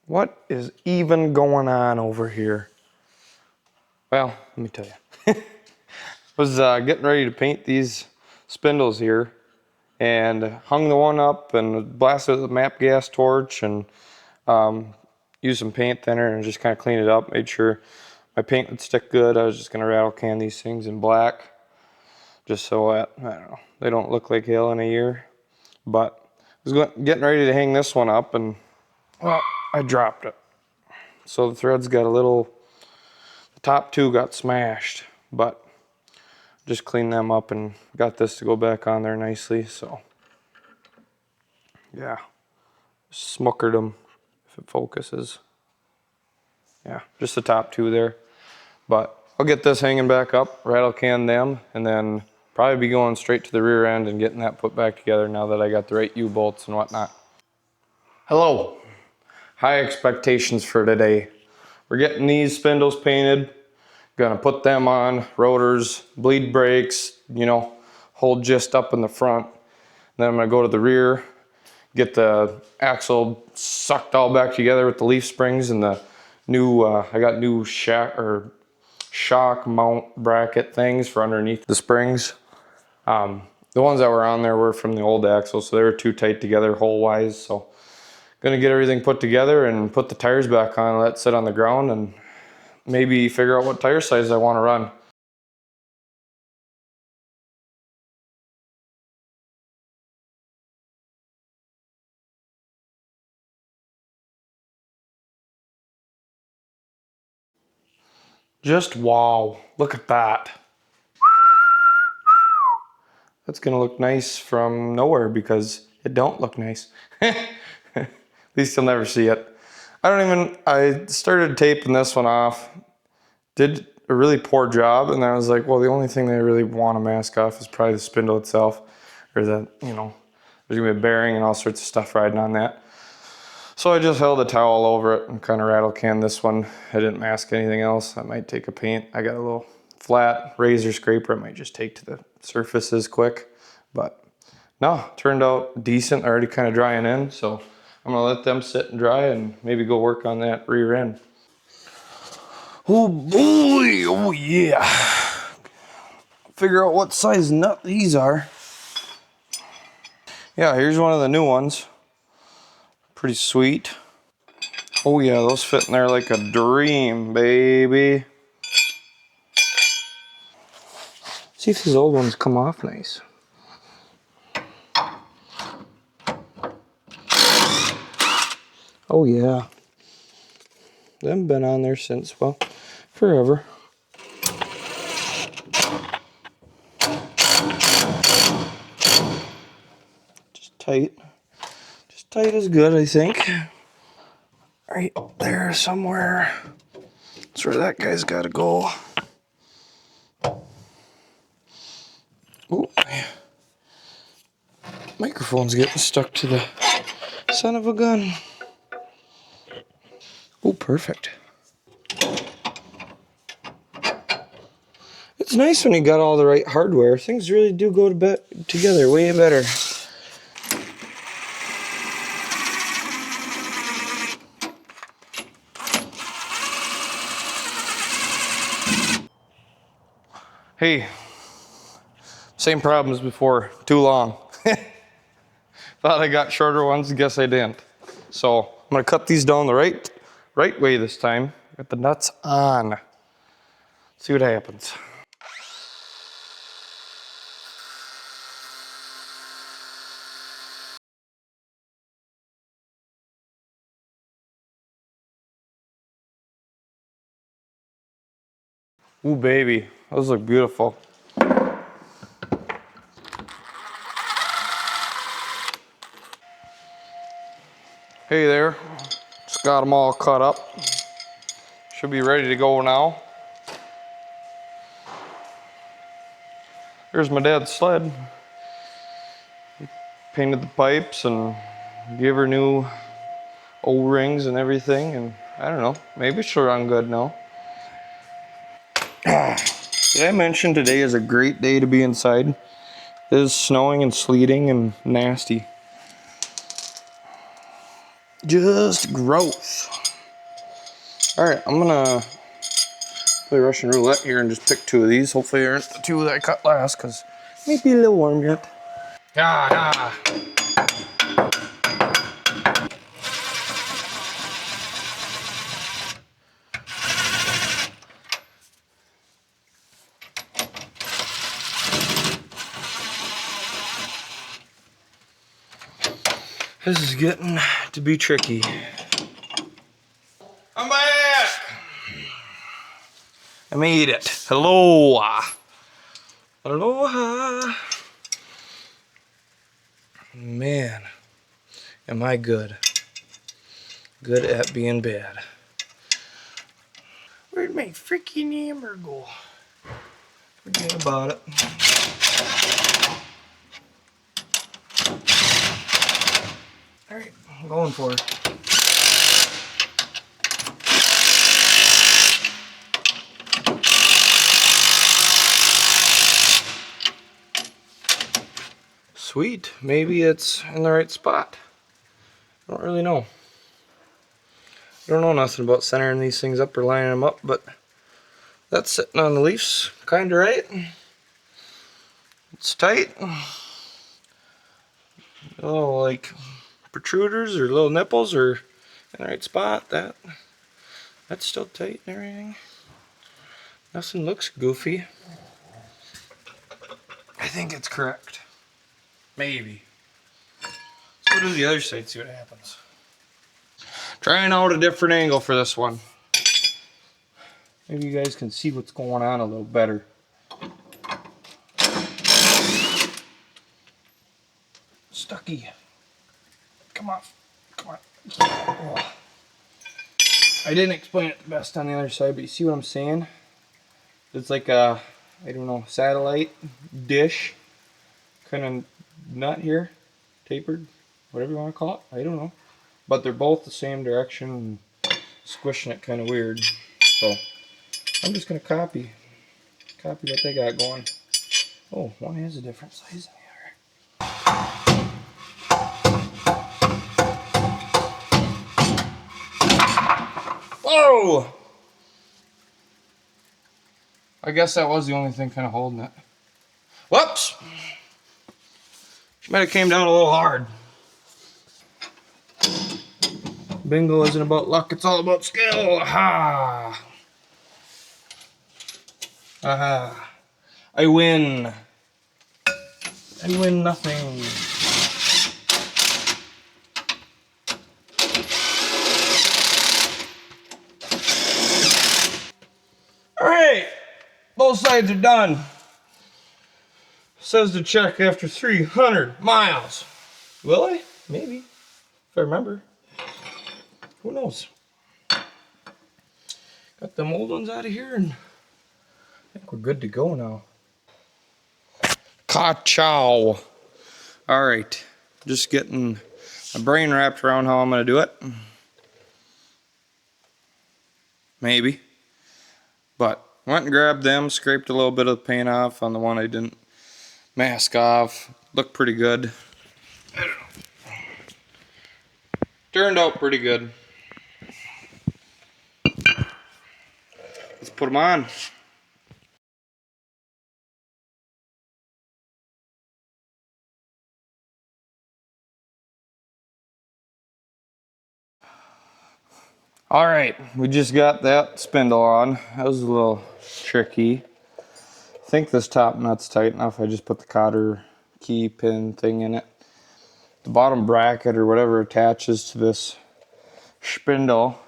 What is even going on over here? Well, let me tell you. Was getting ready to paint these spindles here and hung the one up and blasted it with a MAPP gas torch and used some paint thinner and just kind of cleaned it up, made sure my paint would stick good. I was just going to rattle can these things in black just so that, I don't know, they don't look like hell in a year. But I was getting ready to hang this one up and, well, I dropped it. So the threads got a little, the top two got smashed, but just cleaned them up and got this to go back on there nicely. So yeah, smookered them if it focuses. Yeah, just the top two there. But I'll get this hanging back up, rattle can them, and then probably be going straight to the rear end and getting that put back together now that I got the right U-bolts and whatnot. Hello. High expectations for today. We're getting these spindles painted. Gonna put them on, rotors, bleed brakes, you know, whole gist up in the front. Then I'm gonna go to the rear, get the axle sucked all back together with the leaf springs and the new, I got new shock mount bracket things for underneath the springs. The ones that were on there were from the old axle, so they were too tight together hole wise. So gonna get everything put together and put the tires back on, let it sit on the ground, and maybe figure out what tire size I want to run. Just wow, look at that. That's gonna look nice from nowhere because it don't look nice. At least you'll never see it. I started taping this one off, did a really poor job, and then I was like, well, the only thing they really want to mask off is probably the spindle itself, or the, you know, there's gonna be a bearing and all sorts of stuff riding on that. So I just held a towel over it and kind of rattle canned this one. I didn't mask anything else. I might take a paint. I got a little flat razor scraper I might just take to the surfaces quick. But no, turned out decent, already kind of drying in. So I'm gonna let them sit and dry and maybe go work on that rear end. Oh boy, oh yeah. Figure out what size nut these are. Yeah, here's one of the new ones. Pretty sweet. Oh yeah, those fit in there like a dream, baby. See if these old ones come off nice. Oh yeah. They haven't been on there since, well, forever. Just tight. Just tight is good, I think. Right there somewhere. That's where that guy's gotta go. Ooh, microphone's getting stuck to the son of a gun. Oh, perfect. It's nice when you got all the right hardware. Things really do go together way better. Hey, same problems before, too long. Thought I got shorter ones, guess I didn't. So I'm gonna cut these down the right way this time. Got the nuts on. See what happens. Ooh, baby, those look beautiful. Hey there, just got them all cut up. Should be ready to go now. Here's my dad's sled. Painted the pipes and gave her new O-rings and everything, and I don't know, maybe she'll run good now. Did I mention today is a great day to be inside? It is snowing and sleeting and nasty. Just gross. All right, I'm gonna play Russian roulette here and just pick 2 of these. Hopefully they aren't the 2 that I cut last, because it might be a little warm yet. Ah. This is getting to be tricky. I'm back! I made it. Hello. Aloha. Man, am I good. Good at being bad. Where'd my freaking hammer go? Forget about it. Alright, I'm going for it. Sweet, maybe it's in the right spot. I don't really know. I don't know nothing about centering these things up or lining them up, but that's sitting on the leaves kinda right. It's tight. Little like protruders or little nipples are in the right spot. That's still tight and everything. Nothing looks goofy. I think it's correct. Maybe. Let's go to the other side, see what happens. Trying out a different angle for this one. Maybe you guys can see what's going on a little better. Stucky. Come on. Come on. Oh. I didn't explain it the best on the other side, but you see what I'm saying? It's like a, I don't know, satellite dish kind of nut here. Tapered. Whatever you want to call it. I don't know. But they're both the same direction and squishing it kind of weird. So I'm just going to copy what they got going. Oh, one has a different size than the other. Whoa! I guess that was the only thing kind of holding it. Whoops! She might have came down a little hard. Bingo isn't about luck, it's all about skill. Aha! Aha! I win. I win nothing. Alright! Both sides are done. Says to check after 300 miles. Will I? Maybe. If I remember. Who knows? Got them old ones out of here and I think we're good to go now. Ka-chow. Alright. Just getting my brain wrapped around how I'm going to do it. Maybe. But went and grabbed them, scraped a little bit of the paint off on the one I didn't mask off. Looked pretty good. I don't know. Turned out pretty good. Let's put them on. Alright, we just got that spindle on. That was a little tricky. I think this top nut's tight enough. I just put the cotter key pin thing in it. The bottom bracket or whatever attaches to this spindle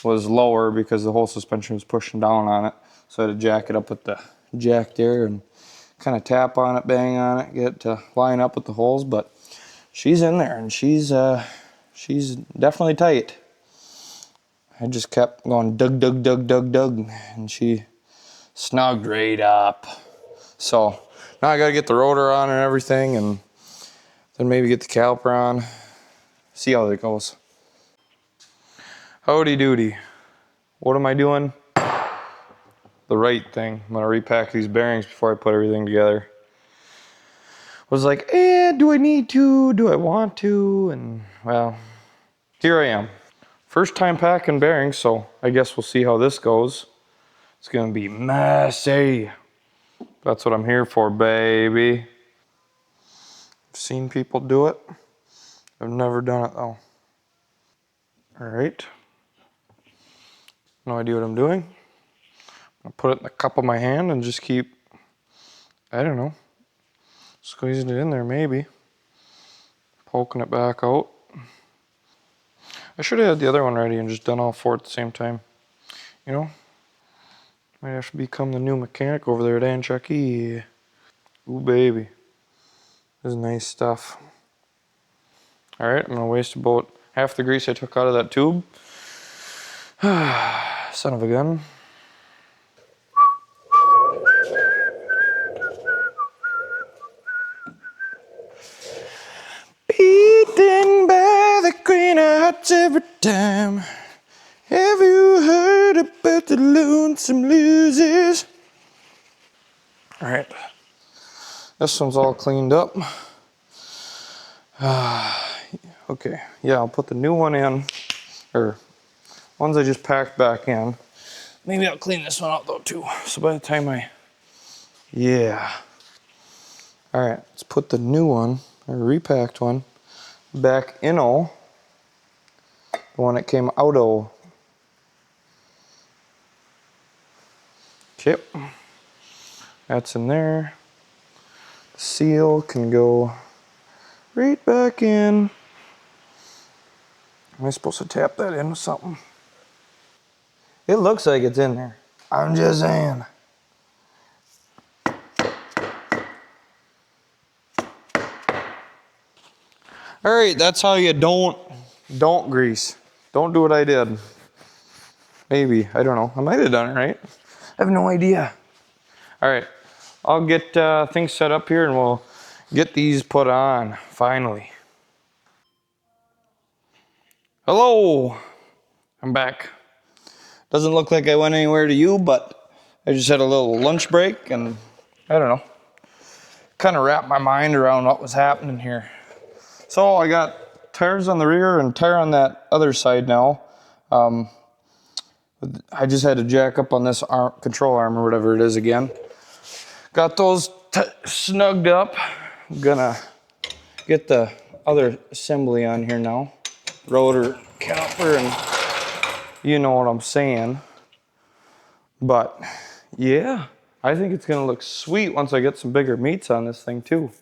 was lower because the whole suspension was pushing down on it. So I had to jack it up with the jack there and kind of tap on it, bang on it, get it to line up with the holes. But she's in there and she's definitely tight. I just kept going dug, dug, dug, dug, dug, and she snugged right up. So now I gotta get the rotor on and everything, and then maybe get the caliper on. See how that goes. Howdy doody. What am I doing? The right thing. I'm gonna repack these bearings before I put everything together. Was like, do I need to? Do I want to? And well, here I am. First time packing bearings, so I guess we'll see how this goes. It's gonna be messy. That's what I'm here for, baby. I've seen people do it. I've never done it though. All right. No idea what I'm doing. I'll put it in the cup of my hand and just keep, I don't know, squeezing it in there maybe. Poking it back out. I should have had the other one ready and just done all four at the same time. You know? Might have to become the new mechanic over there at Aunt Chucky. Ooh, baby. This is nice stuff. Alright, I'm gonna waste about half the grease I took out of that tube. Son of a gun. Beaten by the Queen of Hearts every time. Have you heard about the lonesome losers? Alright. This one's all cleaned up. Okay, yeah, I'll put the new one in. Or, ones I just packed back in. Maybe I'll clean this one out though too. So by the time yeah. Alright, let's put the new one, or repacked one, back in the one that came out of. Okay, that's in there. The seal can go right back in. Am I supposed to tap that in with something? It looks like it's in there. I'm just saying. All right, that's how you don't grease. Don't do what I did. Maybe, I don't know. I might have done it right. I have no idea. All right, I'll get things set up here and we'll get these put on, finally. Hello, I'm back. Doesn't look like I went anywhere to you, but I just had a little lunch break and I don't know, kind of wrapped my mind around what was happening here. So I got tires on the rear and tire on that other side now. I just had to jack up on this control arm or whatever it is again. Got those snugged up. I'm gonna get the other assembly on here now. Rotor, caliper, and you know what I'm saying. But yeah, I think it's gonna look sweet once I get some bigger meats on this thing too.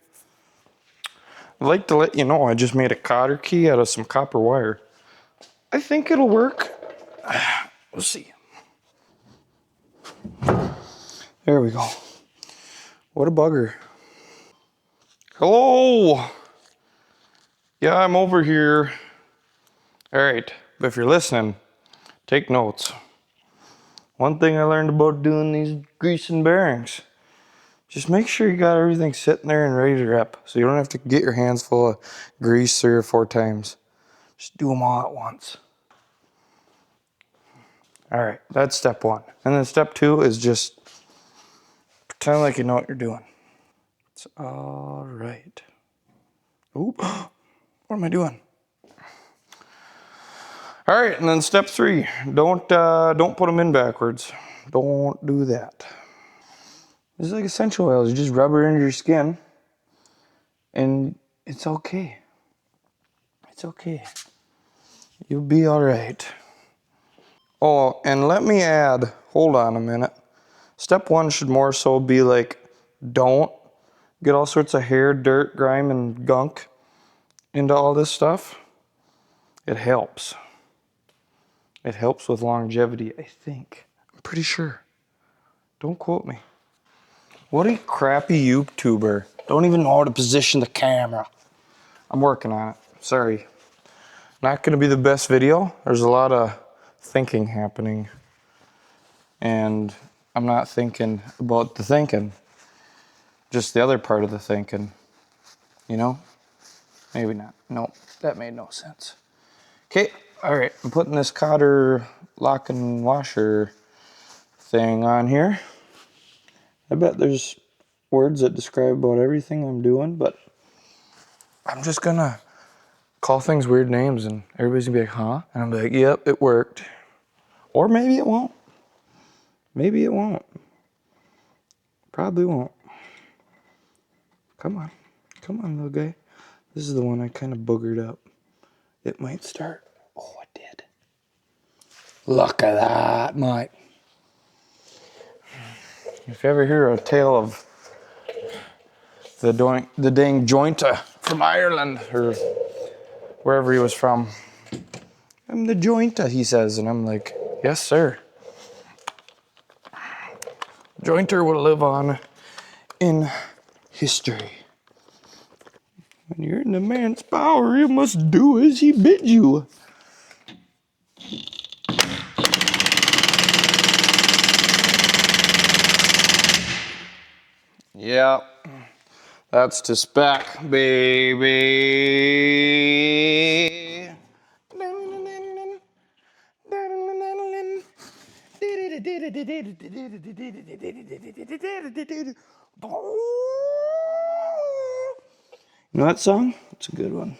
I'd like to let you know I just made a cotter key out of some copper wire. I think it'll work. We'll see. There we go. What a bugger. Hello. Yeah, I'm over here. All right, but if you're listening, take notes. One thing I learned about doing these greasing bearings, just make sure you got everything sitting there and ready to rep, so you don't have to get your hands full of grease 3 or 4 times. Just do them all at once. All right, that's step 1. And then step 2 is just pretend like you know what you're doing. It's all right. Oop, what am I doing? All right, and then step 3, don't put them in backwards. Don't do that. This is like essential oils. You just rub it into your skin, and it's okay. It's okay. You'll be all right. Oh, and let me add, hold on a minute. Step 1 should more so be like, don't get all sorts of hair, dirt, grime, and gunk into all this stuff. It helps. It helps with longevity, I think. I'm pretty sure. Don't quote me. What a crappy YouTuber. Don't even know how to position the camera. I'm working on it. Sorry. Not gonna be the best video. There's a lot of thinking happening. And I'm not thinking about the thinking. Just the other part of the thinking. You know? Maybe not. Nope, that made no sense. Okay, all right. I'm putting this cotter lock and washer thing on here. I bet there's words that describe about everything I'm doing, but I'm just gonna call things weird names and everybody's gonna be like, huh? And I'm like, yep, it worked. Or maybe it won't. Maybe it won't. Probably won't. Come on. Come on, little guy. This is the one I kind of boogered up. It might start. Oh, it did. Look at that, mate. If you ever hear a tale of the dang jointa from Ireland or wherever he was from, I'm the jointa, he says, and I'm like, yes, sir. Jointer will live on in history. When you're in the man's power, you must do as he bids you. Yep, that's to spec, baby. You know that song? It's a good one.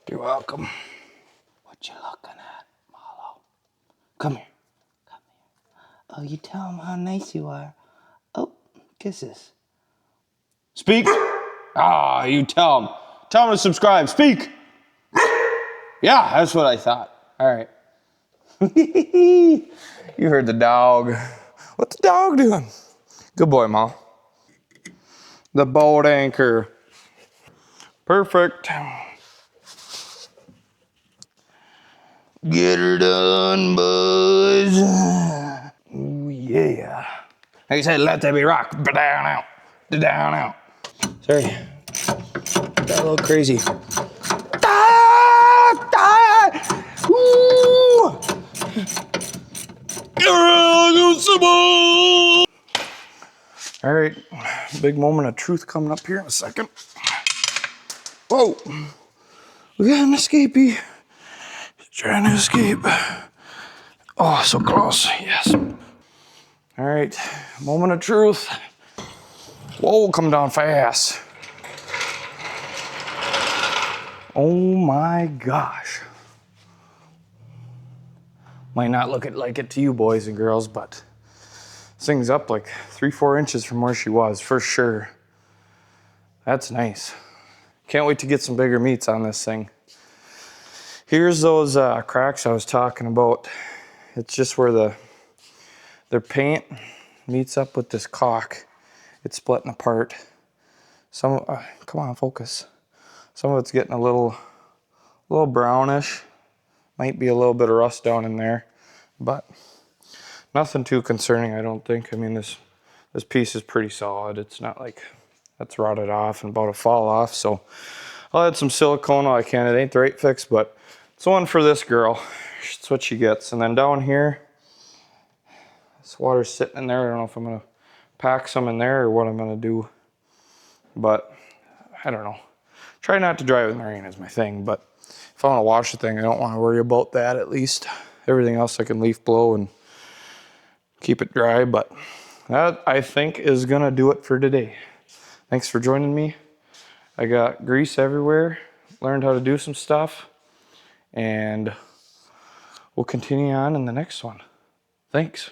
You're welcome. What you looking at, Marlo? Come here. Come here. Oh, you tell him how nice you are. Oh, kisses. Speak. Ah, you tell him. Tell him to subscribe. Speak. Yeah, that's what I thought. All right. You heard the dog. What's the dog doing? Good boy, Ma. The boat anchor. Perfect. Get her done, boys. Ooh, yeah. Like I said, let there be rock. Down out. Down out. Sorry. Got a little crazy. Ooh. All right, big moment of truth coming up here in a second. Whoa, we got an escapee. Trying to escape. Oh, so close, yes. All right, moment of truth. Whoa, come down fast. Oh my gosh. Might not look like it to you boys and girls, but this thing's up like 3-4 inches from where she was, for sure. That's nice. Can't wait to get some bigger meats on this thing. Here's those cracks I was talking about. It's just where their paint meets up with this caulk. It's splitting apart. Come on, focus. Some of it's getting a little brownish. Might be a little bit of rust down in there, but nothing too concerning, I don't think. I mean, this piece is pretty solid. It's not like that's rotted off and about to fall off. So I'll add some silicone while I can. It ain't the right fix, but it's one for this girl. It's what she gets. And then down here, this water's sitting in there. I don't know if I'm gonna pack some in there or what I'm gonna do, but I don't know. Try not to drive in the rain is my thing, but if I want to wash the thing, I don't want to worry about that at least. Everything else I can leaf blow and keep it dry, but that I think is gonna do it for today. Thanks for joining me. I got grease everywhere, learned how to do some stuff, and we'll continue on in the next one. Thanks.